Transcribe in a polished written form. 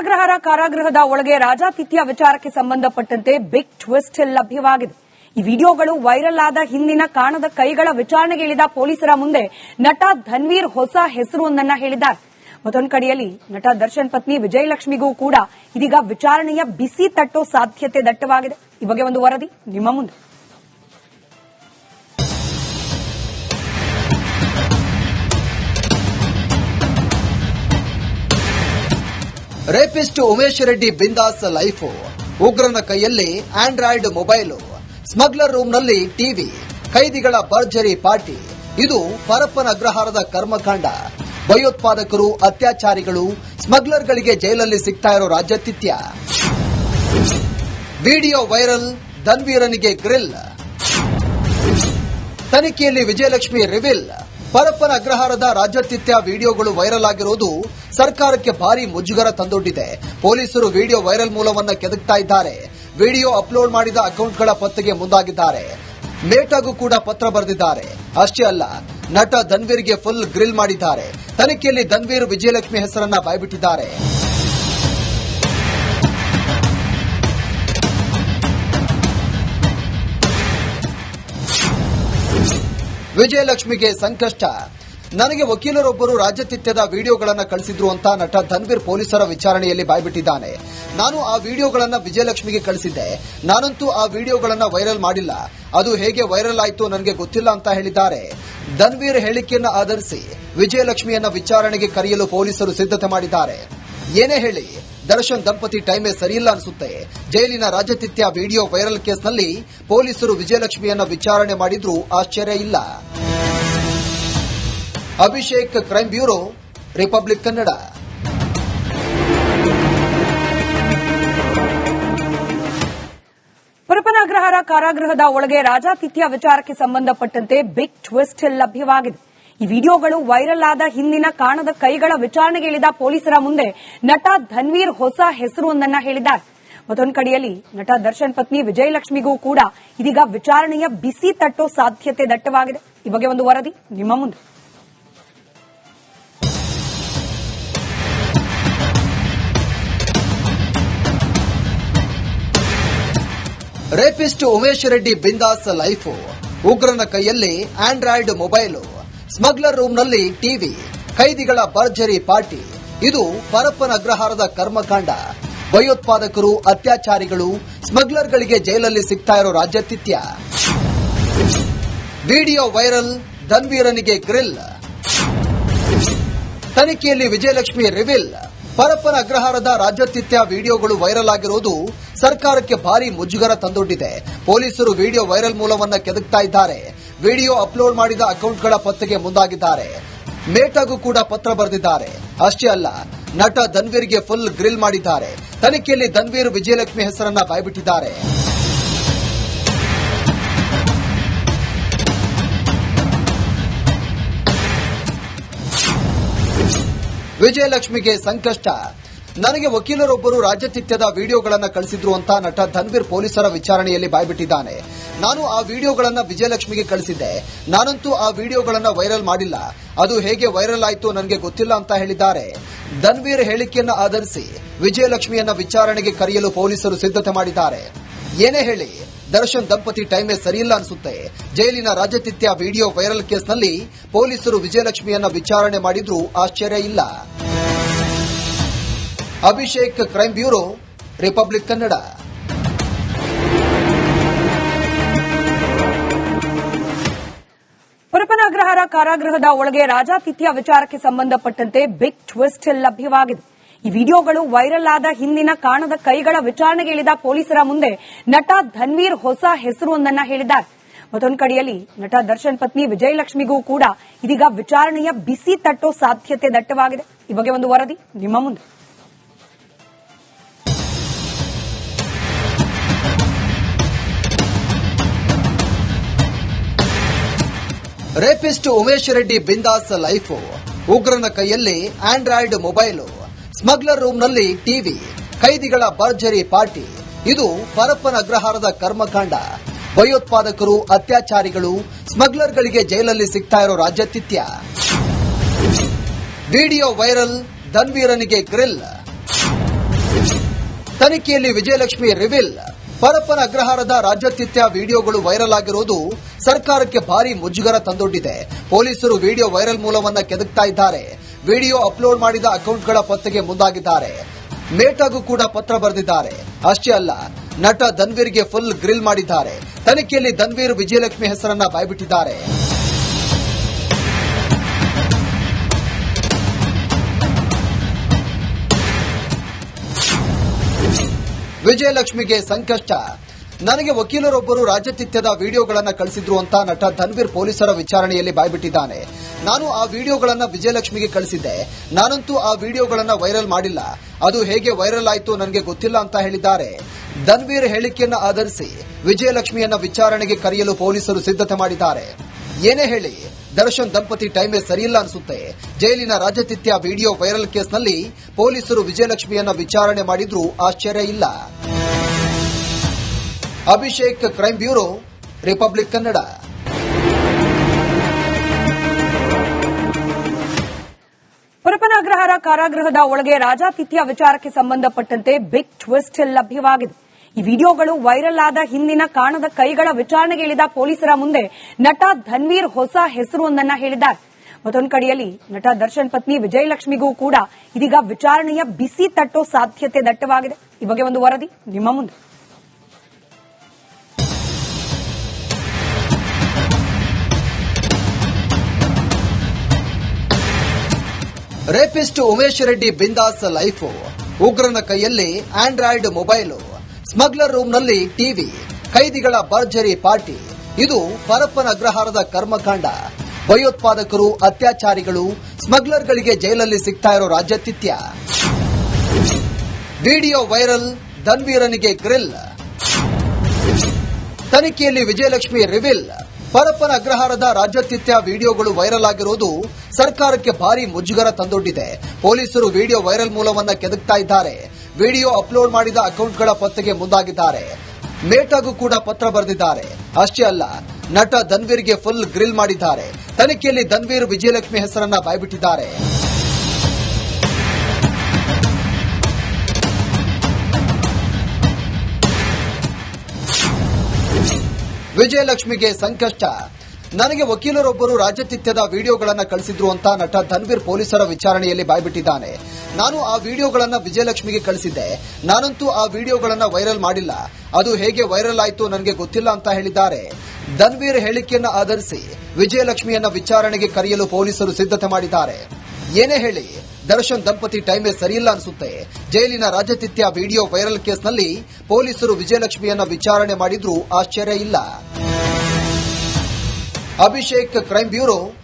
ಅಗ್ರಹಾರ ಕಾರಾಗೃಹದ ಒಳಗೆ ರಾಜಾತಿಥ್ಯ ವಿಚಾರಕ್ಕೆ ಸಂಬಂಧಪಟ್ಟಂತೆ ಬಿಗ್ ಟ್ವಿಸ್ಟ್ ಲಭ್ಯವಾಗಿದೆ. ಈ ವಿಡಿಯೋಗಳು ವೈರಲ್ ಆದ ಹಿಂದಿನ ಕಾಣದ ಕೈಗಳ ವಿಚಾರಣೆಗೆ ಇಳಿದ ಪೊಲೀಸರ ಮುಂದೆ ನಟ ಧನ್ವೀರ್ ಹೊಸ ಹೆಸರೊಂದನ್ನ ಹೇಳಿದ್ದಾರೆ. ಮತ್ತೊಂದು ಕಡೆಯಲ್ಲಿ ನಟ ದರ್ಶನ್ ಪತ್ನಿ ವಿಜಯಲಕ್ಷ್ಮಿಗೂ ಕೂಡ ಇದೀಗ ವಿಚಾರಣೆಯ ಬಿಸಿ ತಟ್ಟೋ ಸಾಧ್ಯತೆ ದಟ್ಟವಾಗಿದೆ. ಈ ಬಗ್ಗೆ ಒಂದು ವರದಿ ನಿಮ್ಮ ಮುಂದೆ. ರೇಪಿಸ್ಟ್ ಉಮೇಶ್ ರೆಡ್ಡಿ ಬಿಂದಾಸ್ ಲೈಫ್. ಉಗ್ರನ ಕೈಯಲ್ಲಿ ಆಂಡ್ರಾಯ್ಡ್ ಮೊಬೈಲು, ಸ್ಮಗ್ಲರ್ ರೂಮ್ನಲ್ಲಿ ಟಿವಿ, ಕೈದಿಗಳ ಭರ್ಜರಿ ಪಾರ್ಟಿ. ಇದು ಪರಪ್ಪನ ಅಗ್ರಹಾರದ ಕರ್ಮಕಾಂಡ. ಭಯೋತ್ಪಾದಕರು, ಅತ್ಯಾಚಾರಿಗಳು, ಸ್ಮಗ್ಲರ್ಗಳಿಗೆ ಜೈಲಲ್ಲಿ ಸಿಗ್ತಾ ಇರೋ ರಾಜ್ಯಾತಿಥ್ಯ. ವಿಡಿಯೋ ವೈರಲ್, ಧನ್ವೀರನಿಗೆ ಗ್ರಿಲ್. ತನಿಖೆಯಲ್ಲಿ ವಿಜಯಲಕ್ಷ್ಮಿ ರಿವೀಲ್. ಪರಪ್ಪನ ಅಗ್ರಹಾರದ ರಾಜ್ಯಾತಿಥ್ಯ ವಿಡಿಯೋಗಳು ವೈರಲ್ ಆಗಿರುವುದು ಸರ್ಕಾರಕ್ಕೆ ಭಾರಿ ಮುಜುಗರ ತಂದೊಡ್ಡಿದೆ. ಪೊಲೀಸರು ವಿಡಿಯೋ ವೈರಲ್ ಮೂಲವನ್ನ ಕೆದಕ್ತಾ ಇದ್ದಾರೆ. ವಿಡಿಯೋ ಅಪ್ಲೋಡ್ ಮಾಡಿದ ಅಕೌಂಟ್ಗಳ ಪತ್ತೆಗೆ ಮುಂದಾಗಿದ್ದಾರೆ. ಮೇಟಾಗೂ ಕೂಡ ಪತ್ರ ಬರೆದಿದ್ದಾರೆ. ಅಷ್ಟೇ ಅಲ್ಲ, ನಟ ಧನ್ವೀರ್ಗೆ ಫುಲ್ ಗ್ರಿಲ್ ಮಾಡಿದ್ದಾರೆ. ತನಿಖೆಯಲ್ಲಿ ಧನ್ವೀರ್ ವಿಜಯಲಕ್ಷ್ಮಿ ಹೆಸರನ್ನ ಬಾಯ್ಬಿಟ್ಟಿದ್ದಾರೆ. ವಿಜಯಲಕ್ಷ್ಮಿಗೆ ಸಂಕಷ್ಟ. ನನಗೆ ವಕೀಲರೊಬ್ಬರು ರಾಜ್ಯಾತಿಥ್ಯದ ವಿಡಿಯೋಗಳನ್ನು ಕಳಿಸಿದ್ರು ಅಂತ ನಟ ಧನ್ವೀರ್ ಪೊಲೀಸರ ವಿಚಾರಣೆಯಲ್ಲಿ ಬಾಯ್ಬಿಟ್ಟಿದ್ದಾನೆ. ನಾನು ಆ ವಿಡಿಯೋಗಳನ್ನು ವಿಜಯಲಕ್ಷ್ಮಿಗೆ ಕಳಿಸಿದ್ದೆ. ನಾನಂತೂ ಆ ವಿಡಿಯೋಗಳನ್ನು ವೈರಲ್ ಮಾಡಿಲ್ಲ. ಅದು ಹೇಗೆ ವೈರಲ್ ಆಯಿತು ನನಗೆ ಗೊತ್ತಿಲ್ಲ ಅಂತ ಹೇಳಿದ್ದಾರೆ. ಧನ್ವೀರ್ ಹೇಳಿಕೆಯನ್ನು ಆಧರಿಸಿ ವಿಜಯಲಕ್ಷ್ಮಿಯನ್ನ ವಿಚಾರಣೆಗೆ ಕರೆಯಲು ಪೊಲೀಸರು ಸಿದ್ಧತೆ ಮಾಡಿದ್ದಾರೆ. ಏನೇ ಹೇಳಿ, ದರ್ಶನ್ ದಂಪತಿ ಟೈಮೇ ಸರಿಯಿಲ್ಲ ಅನಿಸುತ್ತೆ. ಜೈಲಿನ ರಾಜ್ಯಾತಿಥ್ಯ ವಿಡಿಯೋ ವೈರಲ್ ಕೇಸ್ನಲ್ಲಿ ಪೊಲೀಸರು ವಿಜಯಲಕ್ಷ್ಮಿಯನ್ನ ವಿಚಾರಣೆ ಮಾಡಿದ್ರೂ ಆಶ್ಚರ್ಯ ಇಲ್ಲ. Abhishek, crime bureau, republic Kannada. Parappana Agrahara ಕಾರಾಗೃಹದ ಒಳಗೆ ರಾಜಾತಿಥ್ಯ ವಿಚಾರಕ್ಕೆ ಸಂಬಂಧಪಟ್ಟಂತೆ ಬಿಗ್ ಟ್ವಿಸ್ಟ್ ಲಭ್ಯವಾಗಿದೆ. ಈ ವಿಡಿಯೋಗಳು ವೈರಲ್ ಆದ ಹಿಂದಿನ ಕಾಣದ ಕೈಗಳ ವಿಚಾರಣೆಗೆ ಇಳಿದ ಪೊಲೀಸರ ಮುಂದೆ ನಟ ಧನ್ವೀರ್ ಹೊಸ ಹೆಸರೊಂದನ್ನ ಹೇಳಿದ್ದಾರೆ. ಮತ್ತೊಂದು ಕಡೆಯಲ್ಲಿ ನಟ ದರ್ಶನ್ ಪತ್ನಿ ವಿಜಯಲಕ್ಷ್ಮಿಗೂ ಕೂಡ ಇದೀಗ ವಿಚಾರಣೆಯ ಬಿಸಿ ತಟ್ಟೋ ಸಾಧ್ಯತೆ ದಟ್ಟವಾಗಿದೆ. ಈ ಬಗ್ಗೆ ಒಂದು ವರದಿ ನಿಮ್ಮ ಮುಂದೆ. ರೇಪಿಸ್ಟ್ ಉಮೇಶ್ ರೆಡ್ಡಿ ಬಿಂದಾಸ್ ಲೈಫ್. ಉಗ್ರನ ಕೈಯಲ್ಲಿ ಆಂಡ್ರಾಯ್ಡ್ ಮೊಬೈಲು, ಸ್ಮಗ್ಲರ್ ರೂಮ್ನಲ್ಲಿ ಟಿವಿ, ಕೈದಿಗಳ ಭರ್ಜರಿ ಪಾರ್ಟಿ. ಇದು ಪರಪ್ಪನ ಅಗ್ರಹಾರದ ಕರ್ಮಕಾಂಡ. ಭಯೋತ್ಪಾದಕರು, ಅತ್ಯಾಚಾರಿಗಳು, ಸ್ಮಗ್ಲರ್ಗಳಿಗೆ ಜೈಲಲ್ಲಿ ಸಿಗ್ತಾ ಇರೋ ರಾಜ್ಯಾತಿಥ್ಯ. ವಿಡಿಯೋ ವೈರಲ್, ಧನ್ವೀರನಿಗೆ ಗ್ರಿಲ್. ತನಿಖೆಯಲ್ಲಿ ವಿಜಯಲಕ್ಷ್ಮಿ ರಿವೀಲ್. ಪರಪ್ಪನ ಅಗ್ರಹಾರದ ರಾಜ್ಯಾತಿಥ್ಯ ವಿಡಿಯೋಗಳು ವೈರಲ್ ಆಗಿರುವುದು ಸರ್ಕಾರಕ್ಕೆ ಭಾರಿ ಮುಜುಗರ ತಂದೊಡ್ಡಿದೆ. ಪೊಲೀಸರು ವಿಡಿಯೋ ವೈರಲ್ ಮೂಲವನ್ನ ಕೆದಕ್ತಾ ಇದ್ದಾರೆ. ವಿಡಿಯೋ ಅಪ್ಲೋಡ್ ಮಾಡಿದ ಅಕೌಂಟ್ಗಳ ಪತ್ತೆಗೆ ಮುಂದಾಗಿದ್ದಾರೆ. ಮೇಟಾಗೂ ಕೂಡ ಪತ್ರ ಬರೆದಿದ್ದಾರೆ. ಅಷ್ಟೇ ಅಲ್ಲ, ನಟ ಧನ್ವೀರ್ಗೆ ಫುಲ್ ಗ್ರಿಲ್ ಮಾಡಿದ್ದಾರೆ. ತನಿಖೆಯಲ್ಲಿ ಧನ್ವೀರ್ ವಿಜಯಲಕ್ಷ್ಮಿ ಹೆಸರನ್ನ ಬಾಯ್ಬಿಟ್ಟಿದ್ದಾರೆ. ವಿಜಯಲಕ್ಷ್ಮಿಗೆ ಸಂಕಷ್ಟ. ನನಗೆ ವಕೀಲರೊಬ್ಬರು ರಾಜ್ಯಾತಿಥ್ಯದ ವಿಡಿಯೋಗಳನ್ನು ಕಳಿಸಿದ್ರು ಅಂತ ನಟ ಧನ್ವೀರ್ ಪೊಲೀಸರ ವಿಚಾರಣೆಯಲ್ಲಿ ಬಾಯ್ಬಿಟ್ಟಿದ್ದಾನೆ. ನಾನು ಆ ವಿಡಿಯೋಗಳನ್ನು ವಿಜಯಲಕ್ಷ್ಮಿಗೆ ಕಳಿಸಿದ್ದೆ. ನಾನಂತೂ ಆ ವಿಡಿಯೋಗಳನ್ನು ವೈರಲ್ ಮಾಡಿಲ್ಲ. ಅದು ಹೇಗೆ ವೈರಲ್ ಆಯಿತು ನನಗೆ ಗೊತ್ತಿಲ್ಲ ಅಂತ ಹೇಳಿದ್ದಾರೆ. ಧನ್ವೀರ್ ಹೇಳಿಕೆಯನ್ನು ಆಧರಿಸಿ ವಿಜಯಲಕ್ಷ್ಮಿಯನ್ನ ವಿಚಾರಣೆಗೆ ಕರೆಯಲು ಪೊಲೀಸರು ಸಿದ್ಧತೆ ಮಾಡಿದ್ದಾರೆ. ಏನೇ ಹೇಳಿ, ದರ್ಶನ್ ದಂಪತಿ ಟೈಮೇ ಸರಿಯಿಲ್ಲ ಅನಿಸುತ್ತೆ. ಜೈಲಿನ ರಾಜ್ಯಾತಿಥ್ಯ ವಿಡಿಯೋ ವೈರಲ್ ಕೇಸ್ನಲ್ಲಿ ಪೊಲೀಸರು ವಿಜಯಲಕ್ಷ್ಮಿಯನ್ನ ವಿಚಾರಣೆ ಮಾಡಿದ್ರೂ ಆಶ್ಚರ್ಯ ಇಲ್ಲ. Abhishek, crime bureau, republic Kannada. Parappana Agrahara ಕಾರಾಗೃಹದ ಒಳಗೆ ರಾಜಾತಿಥ್ಯ ವಿಚಾರಕ್ಕೆ ಸಂಬಂಧಪಟ್ಟಂತೆ ಬಿಗ್ ಟ್ವಿಸ್ಟ್ ಲಭ್ಯವಾಗಿದೆ. ಈ ವಿಡಿಯೋಗಳು ವೈರಲ್ ಆದ ಹಿಂದಿನ ಕಾಣದ ಕೈಗಳ ವಿಚಾರಣೆಗೆ ಇಳಿದ ಪೊಲೀಸರ ಮುಂದೆ ನಟ ಧನ್ವೀರ್ ಹೊಸ ಹೆಸರೊಂದನ್ನ ಹೇಳಿದ್ದಾರೆ. ಮತ್ತೊಂದು ಕಡೆಯಲ್ಲಿ ನಟ ದರ್ಶನ್ ಪತ್ನಿ ವಿಜಯಲಕ್ಷ್ಮಿಗೂ ಕೂಡ ಇದೀಗ ವಿಚಾರಣೆಯ ಬಿಸಿ ತಟ್ಟೋ ಸಾಧ್ಯತೆ ದಟ್ಟವಾಗಿದೆ. ಈ ಬಗ್ಗೆ ಒಂದು ವರದಿ ನಿಮ್ಮ ಮುಂದೆ. ರೇಪಿಸ್ಟ್ ಉಮೇಶ್ ರೆಡ್ಡಿ ಬಿಂದಾಸ್ ಲೈಫ್. ಉಗ್ರನ ಕೈಯಲ್ಲಿ ಆಂಡ್ರಾಯ್ಡ್ ಮೊಬೈಲು, ಸ್ಮಗ್ಲರ್ ರೂಮ್ನಲ್ಲಿ ಟಿವಿ, ಕೈದಿಗಳ ಭರ್ಜರಿ ಪಾರ್ಟಿ. ಇದು ಪರಪ್ಪನ ಅಗ್ರಹಾರದ ಕರ್ಮಕಾಂಡ. ಭಯೋತ್ಪಾದಕರು, ಅತ್ಯಾಚಾರಿಗಳು, ಸ್ಮಗ್ಲರ್ಗಳಿಗೆ ಜೈಲಲ್ಲಿ ಸಿಗ್ತಾ ಇರೋ ರಾಜ್ಯಾತಿಥ್ಯ. ವಿಡಿಯೋ ವೈರಲ್, ಧನ್ವೀರನಿಗೆ ಗ್ರಿಲ್. ತನಿಖೆಯಲ್ಲಿ ವಿಜಯಲಕ್ಷ್ಮಿ ರಿವೀಲ್. ಪರಪ್ಪನ ಅಗ್ರಹಾರದ ರಾಜ್ಯಾತಿಥ್ಯ ವಿಡಿಯೋಗಳು ವೈರಲ್ ಆಗಿರುವುದು ಸರ್ಕಾರಕ್ಕೆ ಭಾರಿ ಮುಜುಗರ ತಂದೊಡ್ಡಿದೆ. ಪೊಲೀಸರು ವಿಡಿಯೋ ವೈರಲ್ ಮೂಲವನ್ನ ಕೆದಕ್ತಾ ಇದ್ದಾರೆ. ವಿಡಿಯೋ ಅಪ್ಲೋಡ್ ಮಾಡಿದ ಅಕೌಂಟ್ಗಳ ಪತ್ತೆಗೆ ಮುಂದಾಗಿದ್ದಾರೆ. ಮೇಟಾಗೂ ಕೂಡ ಪತ್ರ ಬರೆದಿದ್ದಾರೆ. ಅಷ್ಟೇ ಅಲ್ಲ, ನಟ ಧನ್ವೀರ್ಗೆ ಫುಲ್ ಗ್ರಿಲ್ ಮಾಡಿದ್ದಾರೆ. ತನಿಖೆಯಲ್ಲಿ ಧನ್ವೀರ್ ವಿಜಯಲಕ್ಷ್ಮಿ ಹೆಸರನ್ನ ಬಾಯ್ಬಿಟ್ಟಿದ್ದಾರೆ. ವಿಜಯಲಕ್ಷ್ಮಿಗೆ ಸಂಕಷ್ಟ. ನನಗೆ ವಕೀಲರೊಬ್ಬರು ರಾಜ್ಯತಿಥ್ಯದ ವಿಡಿಯೋಗಳನ್ನ ಕಳಿಸಿದ್ರು ಅಂತ ನಟ ಧನ್ವೀರ್ ಪೊಲೀಸರ ವಿಚಾರಣೆಯಲ್ಲಿ ಬಾಯ್ಬಿಟ್ಟಿದ್ದಾನೆ. ನಾನು ಆ ವಿಡಿಯೋಗಳನ್ನ ವಿಜಯಲಕ್ಷ್ಮಿಗೆ ಕಳಿಸಿದ್ದೆ. ನಾನಂತೂ ಆ ವಿಡಿಯೋಗಳನ್ನ ವೈರಲ್ ಮಾಡಿಲ್ಲ. ಅದು ಹೇಗೆ ವೈರಲ್ ಆಯಿತು ನನಗೆ ಗೊತ್ತಿಲ್ಲ ಅಂತ ಹೇಳಿದ್ದಾರೆ. ಧನ್ವೀರ್ ಹೇಳಿಕೆಯನ್ನ ಆಧರಿಸಿ ವಿಜಯಲಕ್ಷ್ಮಿಯನ್ನ ವಿಚಾರಣೆಗೆ ಕರೆಯಲು ಪೊಲೀಸರು ಸಿದ್ಧತೆ ಮಾಡಿದ್ದಾರೆ. ಏನೇ ಹೇಳಿ, ದರ್ಶನ್ ದಂಪತಿ ಟೈಮೇ ಸರಿಯಿಲ್ಲ ಅನಿಸುತ್ತೆ. ಜೈಲಿನ ರಾಜ್ಯತಿಥ್ಯ ವಿಡಿಯೋ ವೈರಲ್ ಕೇಸ್ನಲ್ಲಿ ಪೊಲೀಸರು ವಿಜಯಲಕ್ಷ್ಮಿಯನ್ನ ವಿಚಾರಣೆ ಮಾಡಿದ್ರೂ ಆಶ್ಚರ್ಯ ಇಲ್ಲ. Abhishek, crime bureau, republic Kannada. Parappana Agrahara ಕಾರಾಗೃಹದ ಒಳಗೆ ರಾಜಾತಿಥ್ಯ ವಿಚಾರಕ್ಕೆ ಸಂಬಂಧಪಟ್ಟಂತೆ ಬಿಗ್ ಟ್ವಿಸ್ಟ್ ಲಭ್ಯವಾಗಿದೆ. ಈ ವಿಡಿಯೋಗಳು ವೈರಲ್ ಆದ ಹಿಂದಿನ ಕಾಣದ ಕೈಗಳ ವಿಚಾರಣೆಗೆ ಇಳಿದ ಪೊಲೀಸರ ಮುಂದೆ ನಟ ಧನ್ವೀರ್ ಹೊಸ ಹೆಸರೊಂದನ್ನ ಹೇಳಿದ್ದಾರೆ. ಮತ್ತೊಂದು ಕಡೆಯಲ್ಲಿ ನಟ ದರ್ಶನ್ ಪತ್ನಿ ವಿಜಯಲಕ್ಷ್ಮಿಗೂ ಕೂಡ ಇದೀಗ ವಿಚಾರಣೆಯ ಬಿಸಿ ತಟ್ಟೋ ಸಾಧ್ಯತೆ ದಟ್ಟವಾಗಿದೆ. ಈ ಬಗ್ಗೆ ಒಂದು ವರದಿ ನಿಮ್ಮ ಮುಂದೆ. ರೇಪಿಸ್ಟ್ ಉಮೇಶ್ ರೆಡ್ಡಿ ಬಿಂದಾಸ್ ಲೈಫ್. ಉಗ್ರನ ಕೈಯಲ್ಲಿ ಆಂಡ್ರಾಯ್ಡ್ ಮೊಬೈಲು, ಸ್ಮಗ್ಲರ್ ರೂಮ್ನಲ್ಲಿ ಟಿವಿ, ಕೈದಿಗಳ ಭರ್ಜರಿ ಪಾರ್ಟಿ. ಇದು ಪರಪ್ಪನ ಅಗ್ರಹಾರದ ಕರ್ಮಕಾಂಡ. ಭಯೋತ್ಪಾದಕರು, ಅತ್ಯಾಚಾರಿಗಳು, ಸ್ಮಗ್ಲರ್ಗಳಿಗೆ ಜೈಲಲ್ಲಿ ಸಿಗ್ತಾ ಇರೋ ರಾಜ್ಯಾತಿಥ್ಯ. ವಿಡಿಯೋ ವೈರಲ್, ಧನ್ವೀರನಿಗೆ ಗ್ರಿಲ್. ತನಿಖೆಯಲ್ಲಿ ವಿಜಯಲಕ್ಷ್ಮಿ ರಿವೀಲ್. ಪರಪ್ಪನ ಅಗ್ರಹಾರದ ರಾಜ್ಯಾತಿಥ್ಯ ವಿಡಿಯೋಗಳು ವೈರಲ್ ಆಗಿರುವುದು ಸರ್ಕಾರಕ್ಕೆ ಭಾರಿ ಮುಜುಗರ ತಂದೊಡ್ಡಿದೆ. ಪೊಲೀಸರು ವಿಡಿಯೋ ವೈರಲ್ ಮೂಲವನ್ನ ಕೆದಕ್ತಾ ಇದ್ದಾರೆ. ವಿಡಿಯೋ ಅಪ್ಲೋಡ್ ಮಾಡಿದ ಅಕೌಂಟ್ಗಳ ಪತ್ತೆಗೆ ಮುಂದಾಗಿದ್ದಾರೆ. ಮೇಟಾಗೂ ಕೂಡ ಪತ್ರ ಬರೆದಿದ್ದಾರೆ. ಅಷ್ಟೇ ಅಲ್ಲ, ನಟ ಧನ್ವೀರ್ಗೆ ಫುಲ್ ಗ್ರಿಲ್ ಮಾಡಿದ್ದಾರೆ. ತನಿಖೆಯಲ್ಲಿ ಧನ್ವೀರ್ ವಿಜಯಲಕ್ಷ್ಮಿ ಹೆಸರನ್ನ ಬಾಯ್ಬಿಟ್ಟಿದ್ದಾರೆ. ವಿಜಯಲಕ್ಷ್ಮಿಗೆ ಸಂಕಷ್ಟ. ನನಗೆ ವಕೀಲರೊಬ್ಬರು ರಾಜ್ಯತಿಥ್ಯದ ವಿಡಿಯೋಗಳನ್ನ ಕಳಿಸಿದ್ರು ಅಂತ ನಟ ಧನ್ವೀರ್ ಪೊಲೀಸರ ವಿಚಾರಣೆಯಲ್ಲಿ ಬಾಯ್ಬಿಟ್ಟಿದ್ದಾನೆ. ನಾನು ಆ ವಿಡಿಯೋಗಳನ್ನ ವಿಜಯಲಕ್ಷ್ಮಿಗೆ ಕಳಿಸಿದ್ದೆ. ನಾನಂತೂ ಆ ವಿಡಿಯೋಗಳನ್ನ ವೈರಲ್ ಮಾಡಿಲ್ಲ. ಅದು ಹೇಗೆ ವೈರಲ್ ಆಯಿತು ನನಗೆ ಗೊತ್ತಿಲ್ಲ ಅಂತ ಹೇಳಿದ್ದಾರೆ. ಧನ್ವೀರ್ ಹೇಳಿಕೆಯನ್ನ ಆಧರಿಸಿ ವಿಜಯಲಕ್ಷ್ಮಿಯನ್ನ ವಿಚಾರಣೆಗೆ ಕರೆಯಲು ಪೊಲೀಸರು ಸಿದ್ಧತೆ ಮಾಡಿದ್ದಾರೆ. ಏನೇ ಹೇಳಿ, ದರ್ಶನ್ ದಂಪತಿ ಟೈಮೇ ಸರಿಯಿಲ್ಲ ಅನಿಸುತ್ತೆ. ಜೈಲಿನ ರಾಜ್ಯತಿಥ್ಯ ವಿಡಿಯೋ ವೈರಲ್ ಕೇಸ್ನಲ್ಲಿ ಪೊಲೀಸರು ವಿಜಯಲಕ್ಷ್ಮಿಯನ್ನ ವಿಚಾರಣೆ ಮಾಡಿದ್ರೂ ಆಶ್ಚರ್ಯ ಇಲ್ಲ. Abhishek, crime bureau,